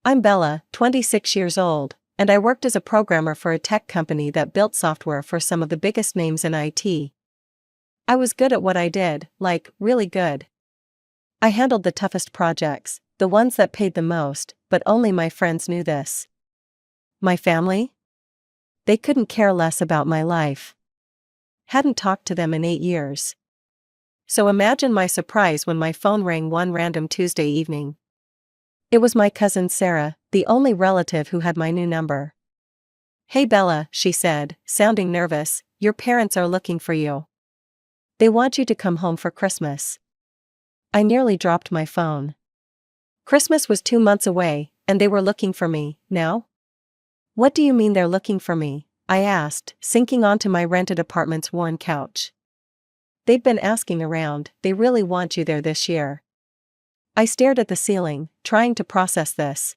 I'm Bella, 26 years old, and I worked as a programmer for a tech company that built software for some of the biggest names in IT. I was good at what I did, like, really good. I handled the toughest projects, the ones that paid the most, but only my friends knew this. My family? They couldn't care less about my life. Hadn't talked to them in 8 years. So imagine my surprise when my phone rang one random Tuesday evening. It was my cousin Sarah, the only relative who had my new number. "Hey Bella," she said, sounding nervous, "your parents are looking for you. They want you to come home for Christmas." I nearly dropped my phone. Christmas was 2 months away, and they were looking for me, now? "What do you mean they're looking for me?" I asked, sinking onto my rented apartment's worn couch. "They've been asking around, they really want you there this year." I stared at the ceiling, trying to process this.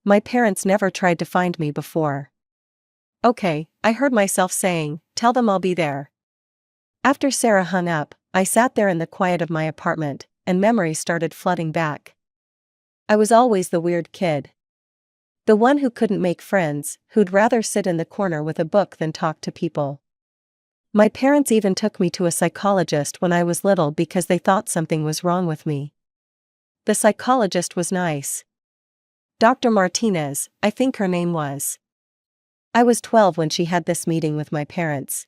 My parents never tried to find me before. "Okay," I heard myself saying, "tell them I'll be there." After Sarah hung up, I sat there in the quiet of my apartment, and memories started flooding back. I was always the weird kid. The one who couldn't make friends, who'd rather sit in the corner with a book than talk to people. My parents even took me to a psychologist when I was little because they thought something was wrong with me. The psychologist was nice. Dr. Martinez, I think her name was. I was 12 when she had this meeting with my parents.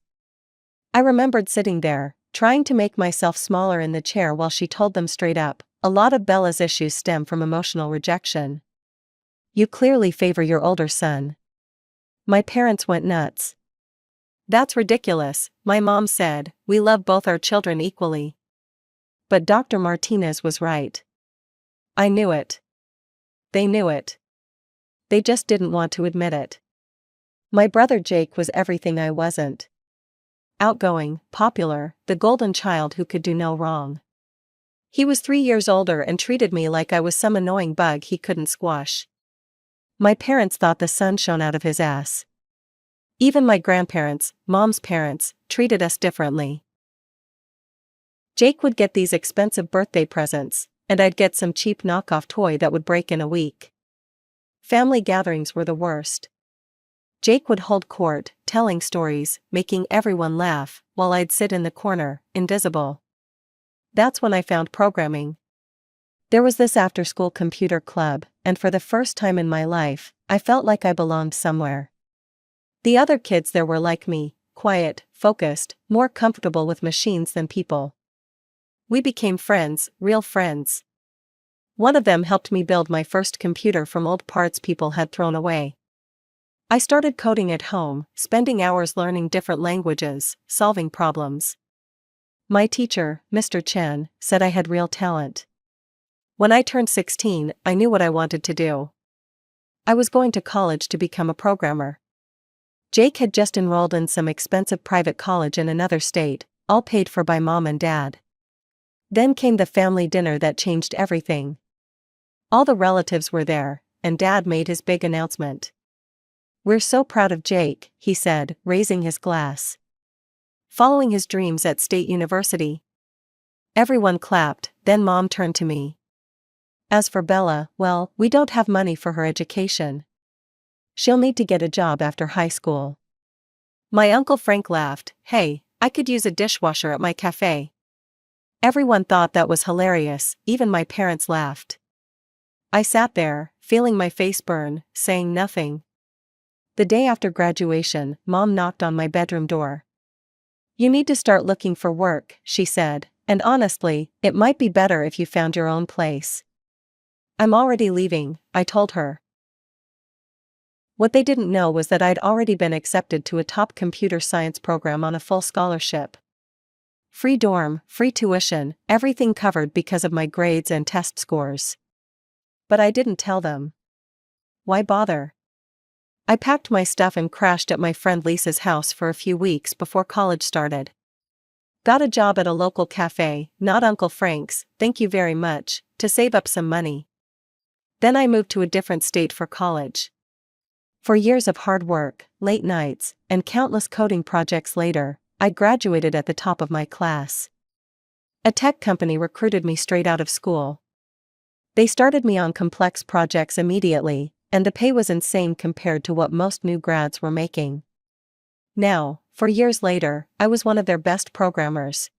I remembered sitting there, trying to make myself smaller in the chair while she told them straight up, "A lot of Bella's issues stem from emotional rejection. You clearly favor your older son." My parents went nuts. "That's ridiculous," my mom said, "we love both our children equally." But Dr. Martinez was right. I knew it. They knew it. They just didn't want to admit it. My brother Jake was everything I wasn't. Outgoing, popular, the golden child who could do no wrong. He was 3 years older and treated me like I was some annoying bug he couldn't squash. My parents thought the sun shone out of his ass. Even my grandparents, mom's parents, treated us differently. Jake would get these expensive birthday presents, and I'd get some cheap knockoff toy that would break in a week. Family gatherings were the worst. Jake would hold court, telling stories, making everyone laugh, while I'd sit in the corner, invisible. That's when I found programming. There was this after-school computer club, and for the first time in my life, I felt like I belonged somewhere. The other kids there were like me, quiet, focused, more comfortable with machines than people. We became friends, real friends. One of them helped me build my first computer from old parts people had thrown away. I started coding at home, spending hours learning different languages, solving problems. My teacher, Mr. Chen, said I had real talent. When I turned 16, I knew what I wanted to do. I was going to college to become a programmer. Jake had just enrolled in some expensive private college in another state, all paid for by mom and dad. Then came the family dinner that changed everything. All the relatives were there, and Dad made his big announcement. "We're so proud of Jake," he said, raising his glass. "Following his dreams at State University." Everyone clapped, then Mom turned to me. "As for Bella, well, we don't have money for her education. She'll need to get a job after high school." My Uncle Frank laughed, "Hey, I could use a dishwasher at my cafe." Everyone thought that was hilarious, even my parents laughed. I sat there, feeling my face burn, saying nothing. The day after graduation, Mom knocked on my bedroom door. "You need to start looking for work," she said, "and honestly, it might be better if you found your own place." "I'm already leaving," I told her. What they didn't know was that I'd already been accepted to a top computer science program on a full scholarship. Free dorm, free tuition, everything covered because of my grades and test scores. But I didn't tell them. Why bother? I packed my stuff and crashed at my friend Lisa's house for a few weeks before college started. Got a job at a local cafe, not Uncle Frank's, thank you very much, to save up some money. Then I moved to a different state for college. For years of hard work, late nights, and countless coding projects later, I graduated at the top of my class. A tech company recruited me straight out of school. They started me on complex projects immediately, and the pay was insane compared to what most new grads were making. Now, 4 years later, I was one of their best programmers.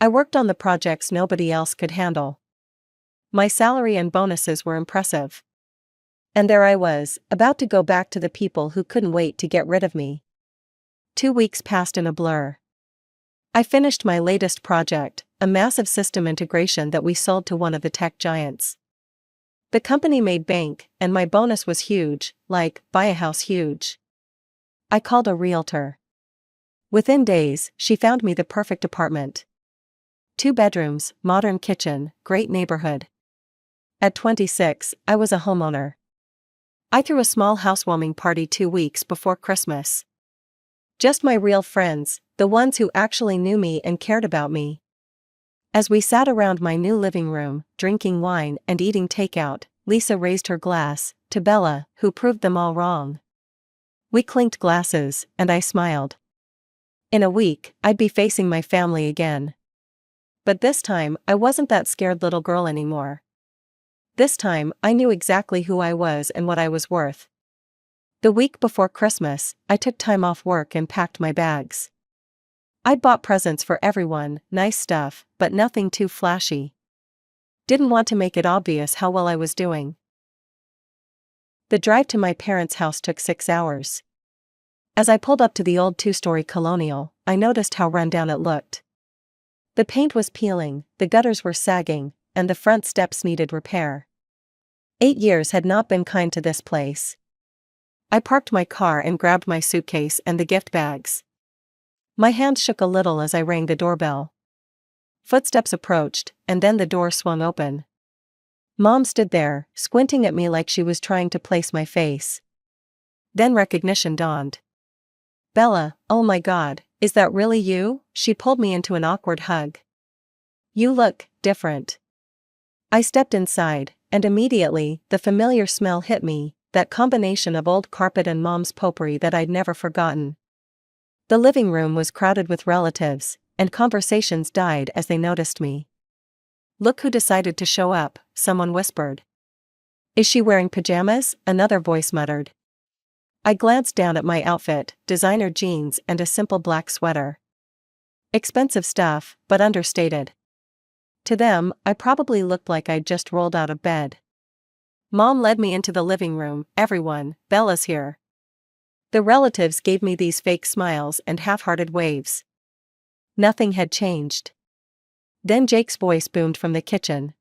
I worked on the projects nobody else could handle. My salary and bonuses were impressive. And there I was, about to go back to the people who couldn't wait to get rid of me. 2 weeks passed in a blur. I finished my latest project, a massive system integration that we sold to one of the tech giants. The company made bank, and my bonus was huge, like, buy a house huge. I called a realtor. Within days, she found me the perfect apartment. 2 bedrooms, modern kitchen, great neighborhood. At 26, I was a homeowner. I threw a small housewarming party 2 weeks before Christmas. Just my real friends, the ones who actually knew me and cared about me. As we sat around my new living room, drinking wine and eating takeout, Lisa raised her glass to Bella, who proved them all wrong. We clinked glasses, and I smiled. In a week, I'd be facing my family again. But this time, I wasn't that scared little girl anymore. This time, I knew exactly who I was and what I was worth. The week before Christmas, I took time off work and packed my bags. I'd bought presents for everyone, nice stuff, but nothing too flashy. Didn't want to make it obvious how well I was doing. The drive to my parents' house took 6 hours. As I pulled up to the old 2-story colonial, I noticed how rundown it looked. The paint was peeling, the gutters were sagging, and the front steps needed repair. 8 years had not been kind to this place. I parked my car and grabbed my suitcase and the gift bags. My hand shook a little as I rang the doorbell. Footsteps approached, and then the door swung open. Mom stood there, squinting at me like she was trying to place my face. Then recognition dawned. "Bella, oh my God, is that really you?" She pulled me into an awkward hug. "You look different." I stepped inside, and immediately, the familiar smell hit me, that combination of old carpet and Mom's potpourri that I'd never forgotten. The living room was crowded with relatives, and conversations died as they noticed me. "Look who decided to show up," someone whispered. "Is she wearing pajamas?" another voice muttered. I glanced down at my outfit, designer jeans and a simple black sweater. Expensive stuff, but understated. To them, I probably looked like I'd just rolled out of bed. Mom led me into the living room. "Everyone, Bella's here." The relatives gave me these fake smiles and half-hearted waves. Nothing had changed. Then Jake's voice boomed from the kitchen.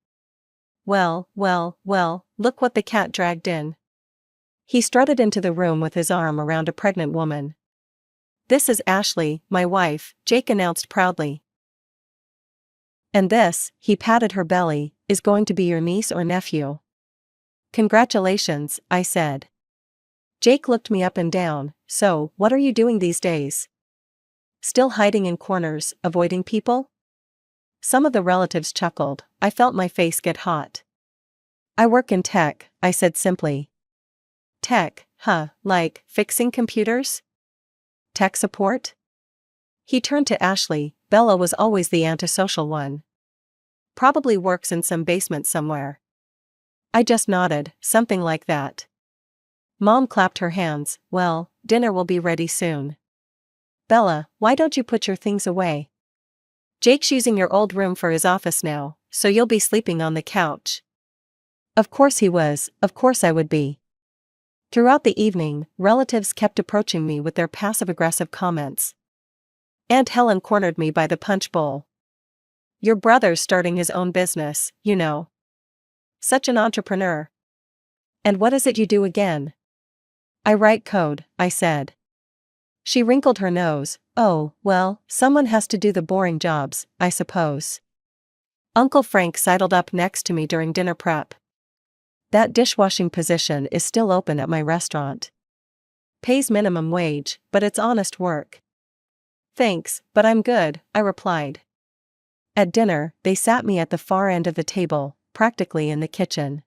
Well, look what the cat dragged in." He strutted into the room with his arm around a pregnant woman. "This is Ashley, my wife," Jake announced proudly. "And this," he patted her belly, "is going to be your niece or nephew." "Congratulations," I said. Jake looked me up and down. "So, what are you doing these days? Still hiding in corners, avoiding people?" Some of the relatives chuckled. I felt my face get hot. "I work in tech," I said simply. "Tech, huh, like, fixing computers? Tech support?" He turned to Ashley. "Bella was always the antisocial one. Probably works in some basement somewhere." I just nodded, something like that. Mom clapped her hands. "Well, dinner will be ready soon. Bella, why don't you put your things away? Jake's using your old room for his office now, so you'll be sleeping on the couch." Of course he was, of course I would be. Throughout the evening, relatives kept approaching me with their passive-aggressive comments. Aunt Helen cornered me by the punch bowl. "Your brother's starting his own business, you know. Such an entrepreneur." "And what is it you do again?" "I write code," I said. She wrinkled her nose. "Oh, well, someone has to do the boring jobs, I suppose." Uncle Frank sidled up next to me during dinner prep. "That dishwashing position is still open at my restaurant. Pays minimum wage, but it's honest work." "Thanks, but I'm good," I replied. At dinner, they sat me at the far end of the table, practically in the kitchen.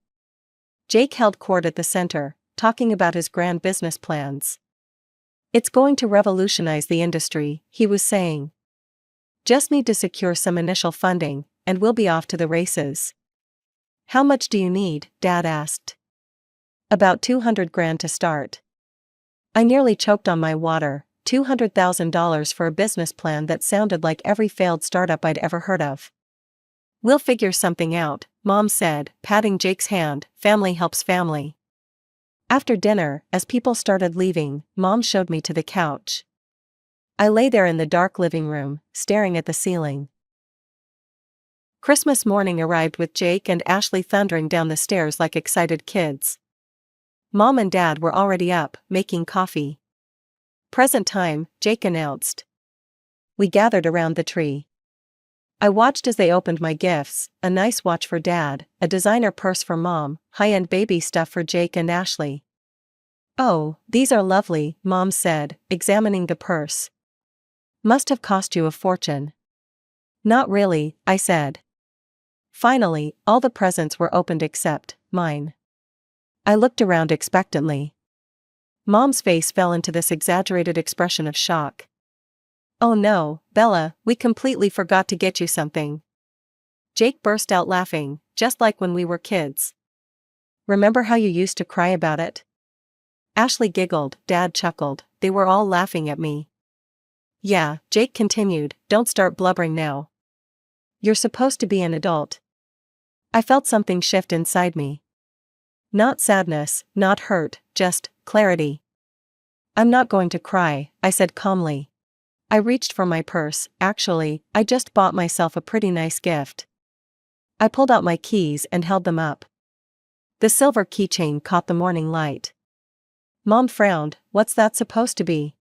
Jake held court at the center, talking about his grand business plans. "It's going to revolutionize the industry," he was saying. "Just need to secure some initial funding, and we'll be off to the races." How much do you need? Dad asked. About 200 grand to start. I nearly choked on my water. $200,000 for a business plan that sounded like every failed startup I'd ever heard of. We'll figure something out, Mom said, patting Jake's hand. Family helps family. After dinner, as people started leaving, Mom showed me to the couch. I lay there in the dark living room, staring at the ceiling. Christmas morning arrived with Jake and Ashley thundering down the stairs like excited kids. Mom and Dad were already up, making coffee. Present time, Jake announced. We gathered around the tree. I watched as they opened my gifts, a nice watch for Dad, a designer purse for Mom, high-end baby stuff for Jake and Ashley. Oh, these are lovely, Mom said, examining the purse. Must have cost you a fortune. Not really, I said. Finally, all the presents were opened except mine. I looked around expectantly. Mom's face fell into this exaggerated expression of shock. Oh no, Bella, we completely forgot to get you something. Jake burst out laughing, just like when we were kids. Remember how you used to cry about it? Ashley giggled, Dad chuckled, they were all laughing at me. Yeah, Jake continued, don't start blubbering now. You're supposed to be an adult. I felt something shift inside me. Not sadness, not hurt, just clarity. I'm not going to cry, I said calmly. I reached for my purse. Actually, I just bought myself a pretty nice gift. I pulled out my keys and held them up. The silver keychain caught the morning light. Mom frowned, what's that supposed to be?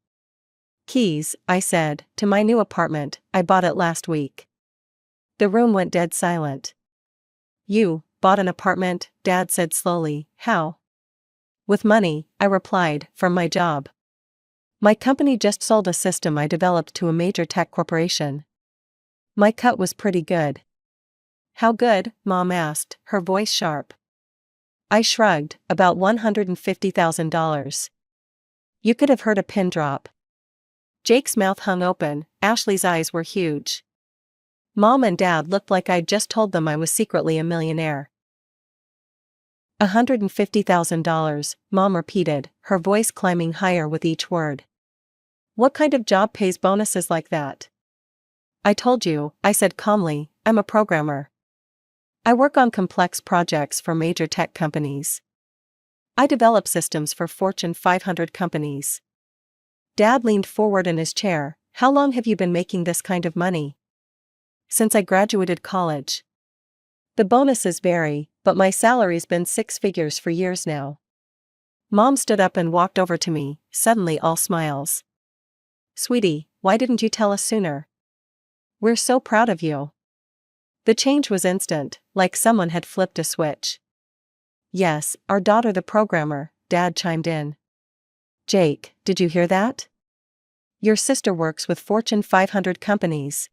Keys, I said, to my new apartment. I bought it last week. The room went dead silent. You bought an apartment? Dad said slowly. How? With money, I replied, from my job. My company just sold a system I developed to a major tech corporation. My cut was pretty good. How good? Mom asked, her voice sharp. I shrugged, about $150,000. You could have heard a pin drop. Jake's mouth hung open, Ashley's eyes were huge. Mom and Dad looked like I'd just told them I was secretly a millionaire. $150,000, Mom repeated, her voice climbing higher with each word. What kind of job pays bonuses like that? I told you, I said calmly, I'm a programmer. I work on complex projects for major tech companies. I develop systems for Fortune 500 companies. Dad leaned forward in his chair. How long have you been making this kind of money? Since I graduated college. The bonuses vary, but my salary's been 6 figures for years now. Mom stood up and walked over to me, suddenly all smiles. Sweetie, why didn't you tell us sooner? We're so proud of you. The change was instant, like someone had flipped a switch. Yes, our daughter the programmer, Dad chimed in. Jake, did you hear that? Your sister works with Fortune 500 companies.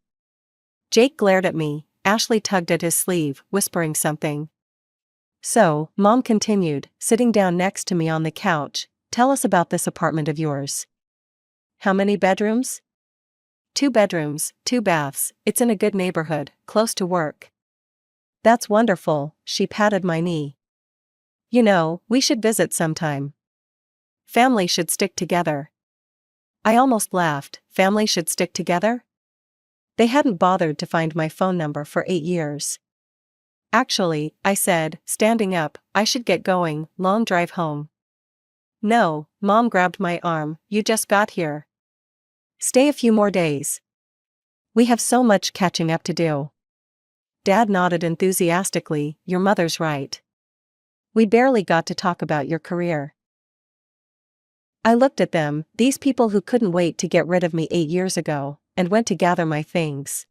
Jake glared at me. Ashley tugged at his sleeve, whispering something. So, Mom continued, sitting down next to me on the couch, tell us about this apartment of yours. How many bedrooms? 2 bedrooms, 2 baths, it's in a good neighborhood, close to work. That's wonderful, she patted my knee. You know, we should visit sometime. Family should stick together. I almost laughed, family should stick together? They hadn't bothered to find my phone number for 8 years. Actually, I said, standing up, I should get going, long drive home. No, Mom grabbed my arm, you just got here. Stay a few more days. We have so much catching up to do. Dad nodded enthusiastically, your mother's right. We barely got to talk about your career. I looked at them, these people who couldn't wait to get rid of me 8 years ago, and went to gather my things.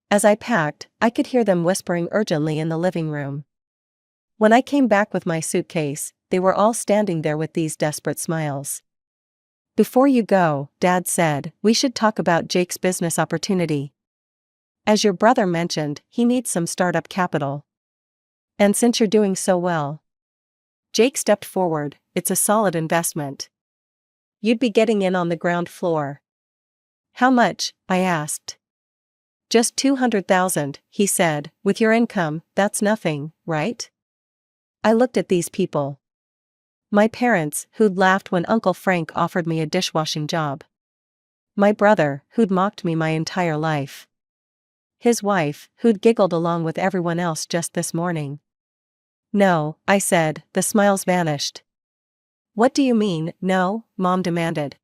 As I packed, I could hear them whispering urgently in the living room. When I came back with my suitcase, they were all standing there with these desperate smiles. Before you go, Dad said, we should talk about Jake's business opportunity. As your brother mentioned, he needs some startup capital. And since you're doing so well. Jake stepped forward, it's a solid investment. You'd be getting in on the ground floor. How much? I asked. Just 200,000, he said, with your income, that's nothing, right? I looked at these people. My parents, who'd laughed when Uncle Frank offered me a dishwashing job. My brother, who'd mocked me my entire life. His wife, who'd giggled along with everyone else just this morning. No, I said, the smiles vanished. What do you mean, no? Mom demanded.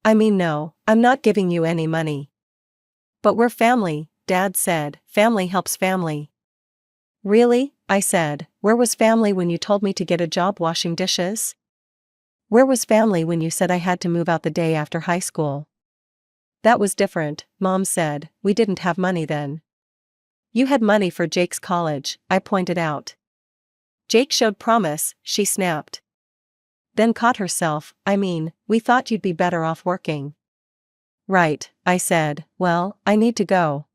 I mean no, I'm not giving you any money. But we're family, Dad said, family helps family. Really? I said, where was family when you told me to get a job washing dishes? Where was family when you said I had to move out the day after high school? That was different, Mom said, we didn't have money then. You had money for Jake's college, I pointed out. Jake showed promise, she snapped. Then caught herself, I mean, we thought you'd be better off working. Right, I said, well, I need to go.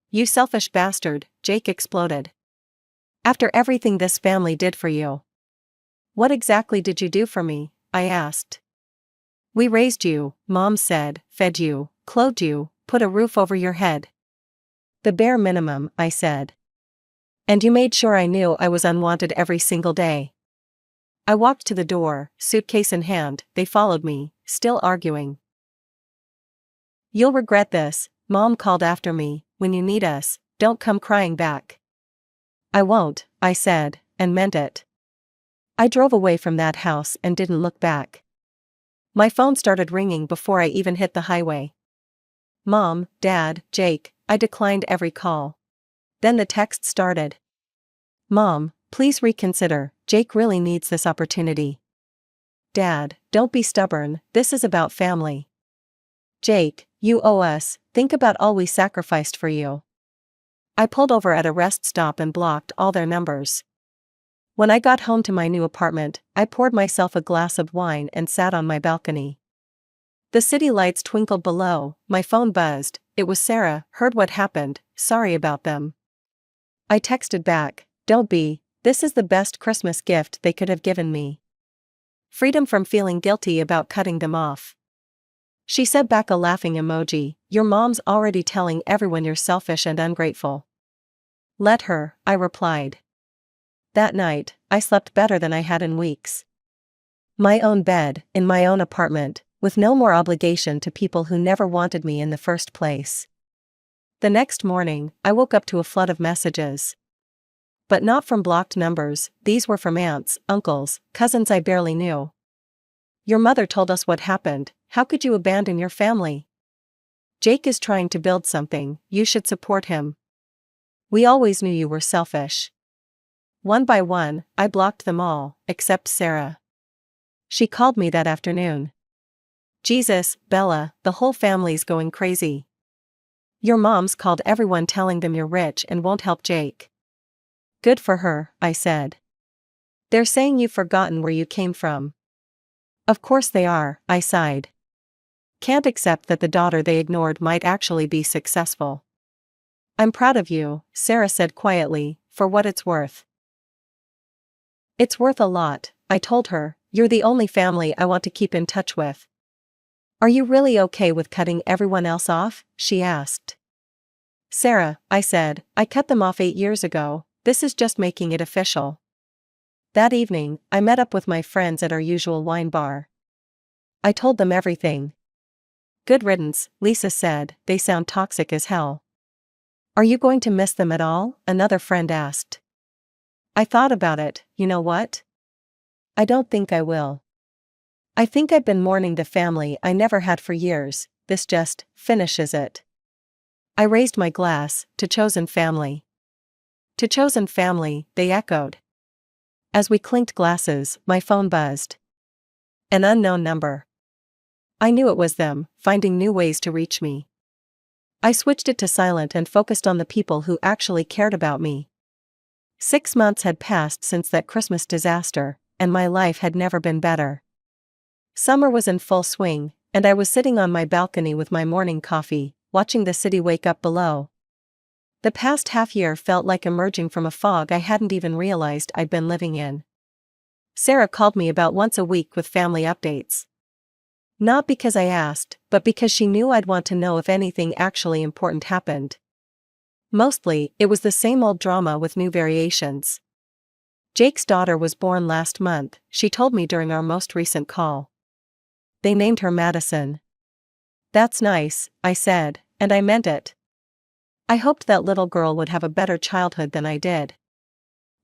You selfish bastard, Jake exploded. After everything this family did for you. What exactly did you do for me? I asked. We raised you, Mom said, fed you, clothed you, put a roof over your head. The bare minimum, I said. And you made sure I knew I was unwanted every single day. I walked to the door, suitcase in hand, they followed me, still arguing. You'll regret this, Mom called after me, when you need us, don't come crying back. I won't, I said, and meant it. I drove away from that house and didn't look back. My phone started ringing before I even hit the highway. Mom, Dad, Jake, I declined every call. Then the text started. Mom, please reconsider, Jake really needs this opportunity. Dad, don't be stubborn, this is about family. Jake, you owe us, think about all we sacrificed for you. I pulled over at a rest stop and blocked all their numbers. When I got home to my new apartment, I poured myself a glass of wine and sat on my balcony. The city lights twinkled below, my phone buzzed, it was Sarah, heard what happened, sorry about them. I texted back, don't be, this is the best Christmas gift they could have given me. Freedom from feeling guilty about cutting them off. She sent back a laughing emoji, your mom's already telling everyone you're selfish and ungrateful. Let her, I replied. That night, I slept better than I had in weeks. My own bed, in my own apartment, with no more obligation to people who never wanted me in the first place. The next morning, I woke up to a flood of messages. But not from blocked numbers, these were from aunts, uncles, cousins I barely knew. Your mother told us what happened, how could you abandon your family? Jake is trying to build something, you should support him. We always knew you were selfish. One by one, I blocked them all, except Sarah. She called me that afternoon. Jesus, Bella, the whole family's going crazy. Your mom's called everyone telling them you're rich and won't help Jake. Good for her, I said. They're saying you've forgotten where you came from. Of course they are, I sighed. Can't accept that the daughter they ignored might actually be successful. I'm proud of you, Sarah said quietly, for what it's worth. It's worth a lot, I told her, you're the only family I want to keep in touch with. Are you really okay with cutting everyone else off? She asked. Sarah, I said, I cut them off 8 years ago, this is just making it official. That evening, I met up with my friends at our usual wine bar. I told them everything. Good riddance, Lisa said, they sound toxic as hell. Are you going to miss them at all? Another friend asked. I thought about it, you know what? I don't think I will. I think I've been mourning the family I never had for years, this just finishes it. I raised my glass, to chosen family. To chosen family, they echoed. As we clinked glasses, my phone buzzed. An unknown number. I knew it was them, finding new ways to reach me. I switched it to silent and focused on the people who actually cared about me. 6 months had passed since that Christmas disaster, and my life had never been better. Summer was in full swing, and I was sitting on my balcony with my morning coffee, watching the city wake up below. The past half-year felt like emerging from a fog I hadn't even realized I'd been living in. Sarah called me about once a week with family updates. Not because I asked, but because she knew I'd want to know if anything actually important happened. Mostly, it was the same old drama with new variations. Jake's daughter was born last month, she told me during our most recent call. They named her Madison. That's nice, I said, and I meant it. I hoped that little girl would have a better childhood than I did.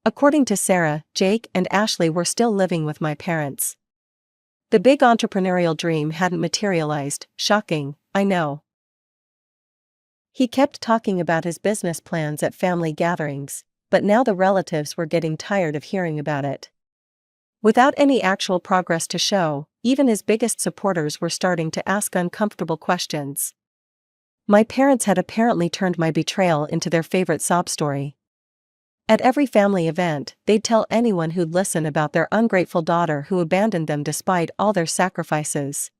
According to Sarah, Jake and Ashley were still living with my parents. The big entrepreneurial dream hadn't materialized. Shocking, I know. He kept talking about his business plans at family gatherings, but now the relatives were getting tired of hearing about it. Without any actual progress to show, even his biggest supporters were starting to ask uncomfortable questions. My parents had apparently turned my betrayal into their favorite sob story. At every family event, they'd tell anyone who'd listen about their ungrateful daughter who abandoned them despite all their sacrifices.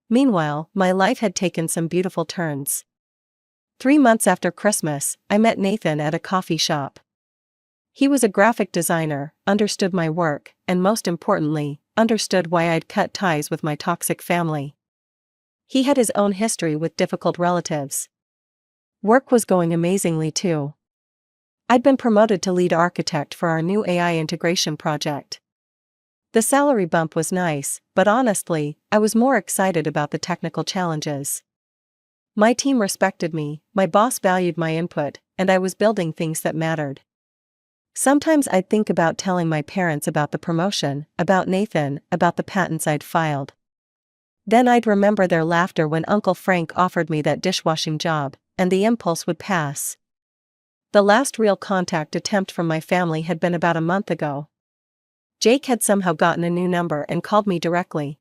Meanwhile, my life had taken some beautiful turns. 3 months after Christmas, I met Nathan at a coffee shop. He was a graphic designer, understood my work, and most importantly, understood why I'd cut ties with my toxic family. He had his own history with difficult relatives. Work was going amazingly too. I'd been promoted to lead architect for our new AI integration project. The salary bump was nice, but honestly, I was more excited about the technical challenges. My team respected me, my boss valued my input, and I was building things that mattered. Sometimes I'd think about telling my parents about the promotion, about Nathan, about the patents I'd filed. Then I'd remember their laughter when Uncle Frank offered me that dishwashing job, and the impulse would pass. The last real contact attempt from my family had been about a month ago. Jake had somehow gotten a new number and called me directly.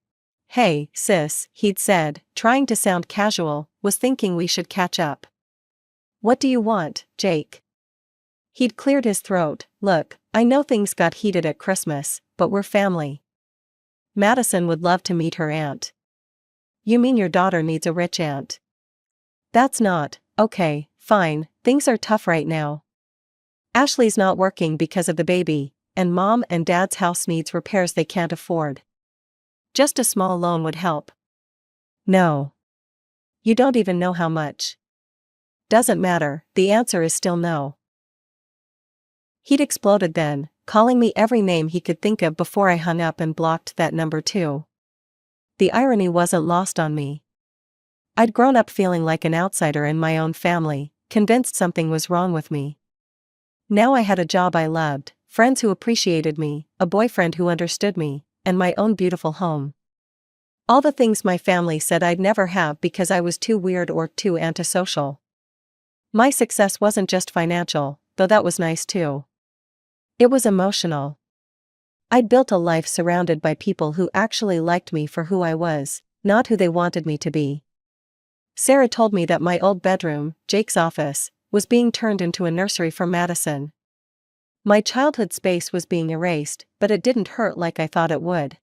"Hey, sis," he'd said, trying to sound casual, "was thinking we should catch up." "What do you want, Jake?" He'd cleared his throat. "Look, I know things got heated at Christmas, but we're family. Madison would love to meet her aunt." "You mean your daughter needs a rich aunt?" "That's not, okay, fine, things are tough right now. Ashley's not working because of the baby, and Mom and Dad's house needs repairs they can't afford. Just a small loan would help." "No. You don't even know how much." "Doesn't matter, the answer is still no." He'd exploded then, calling me every name he could think of before I hung up and blocked that number too. The irony wasn't lost on me. I'd grown up feeling like an outsider in my own family, convinced something was wrong with me. Now I had a job I loved, friends who appreciated me, a boyfriend who understood me, and my own beautiful home. All the things my family said I'd never have because I was too weird or too antisocial. My success wasn't just financial, though that was nice too. It was emotional. I'd built a life surrounded by people who actually liked me for who I was, not who they wanted me to be. Sarah told me that my old bedroom, Jake's office, was being turned into a nursery for Madison. My childhood space was being erased, but it didn't hurt like I thought it would.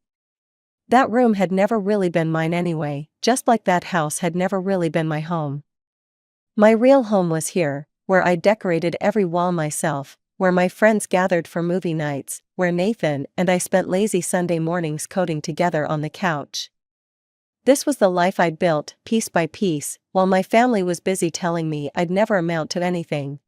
That room had never really been mine anyway, just like that house had never really been my home. My real home was here, where I decorated every wall myself, where my friends gathered for movie nights, where Nathan and I spent lazy Sunday mornings coding together on the couch. This was the life I'd built, piece by piece, while my family was busy telling me I'd never amount to anything.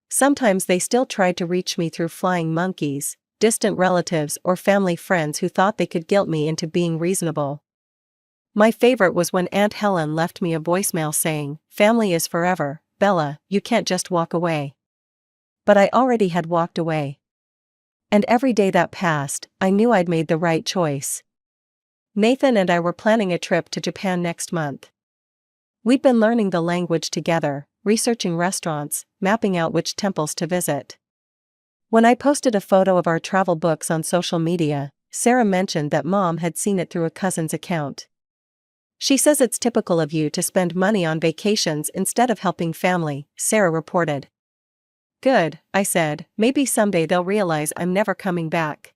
Sometimes they still tried to reach me through flying monkeys, distant relatives or family friends who thought they could guilt me into being reasonable. My favorite was when Aunt Helen left me a voicemail saying, "Family is forever, Bella, you can't just walk away." But I already had walked away. And every day that passed, I knew I'd made the right choice. Nathan and I were planning a trip to Japan next month. We'd been learning the language together, researching restaurants, mapping out which temples to visit. When I posted a photo of our travel books on social media, Sarah mentioned that Mom had seen it through a cousin's account. "She says it's typical of you to spend money on vacations instead of helping family," Sarah reported. "Good," I said, "maybe someday they'll realize I'm never coming back."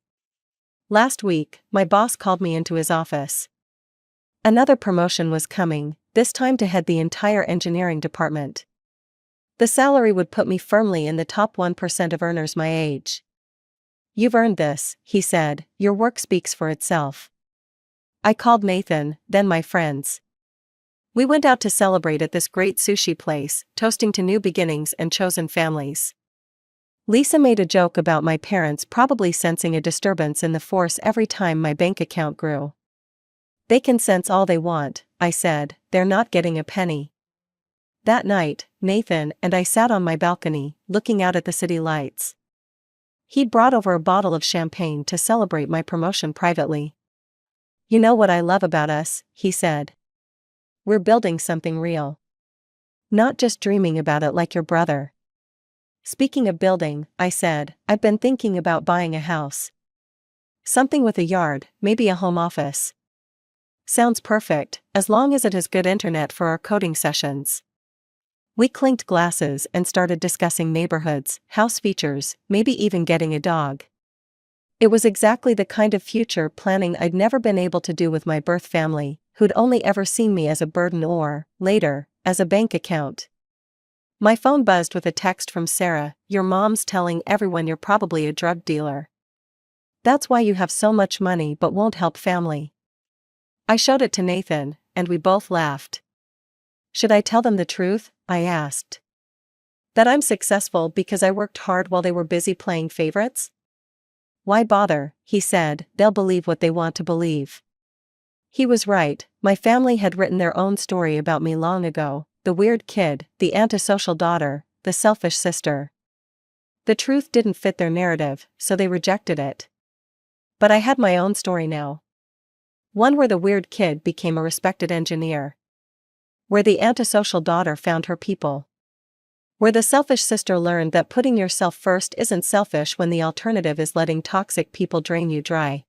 Last week, my boss called me into his office. Another promotion was coming, this time to head the entire engineering department. The salary would put me firmly in the top 1% of earners my age. "You've earned this," he said, "your work speaks for itself." I called Nathan, then my friends. We went out to celebrate at this great sushi place, toasting to new beginnings and chosen families. Lisa made a joke about my parents probably sensing a disturbance in the force every time my bank account grew. They can sense all they want, I said, they're not getting a penny. That night, Nathan and I sat on my balcony, looking out at the city lights. He'd brought over a bottle of champagne to celebrate my promotion privately. You know what I love about us, he said. We're building something real. Not just dreaming about it like your brother. Speaking of building, I said, I've been thinking about buying a house. Something with a yard, maybe a home office. Sounds perfect, as long as it has good internet for our coding sessions. We clinked glasses and started discussing neighborhoods, house features, maybe even getting a dog. It was exactly the kind of future planning I'd never been able to do with my birth family, who'd only ever seen me as a burden or, later, as a bank account. My phone buzzed with a text from Sarah, your mom's telling everyone you're probably a drug dealer. That's why you have so much money but won't help family. I showed it to Nathan, and we both laughed. Should I tell them the truth? I asked. That I'm successful because I worked hard while they were busy playing favorites? Why bother, he said, they'll believe what they want to believe. He was right, my family had written their own story about me long ago, the weird kid, the antisocial daughter, the selfish sister. The truth didn't fit their narrative, so they rejected it. But I had my own story now. One where the weird kid became a respected engineer. Where the antisocial daughter found her people. Where the selfish sister learned that putting yourself first isn't selfish when the alternative is letting toxic people drain you dry.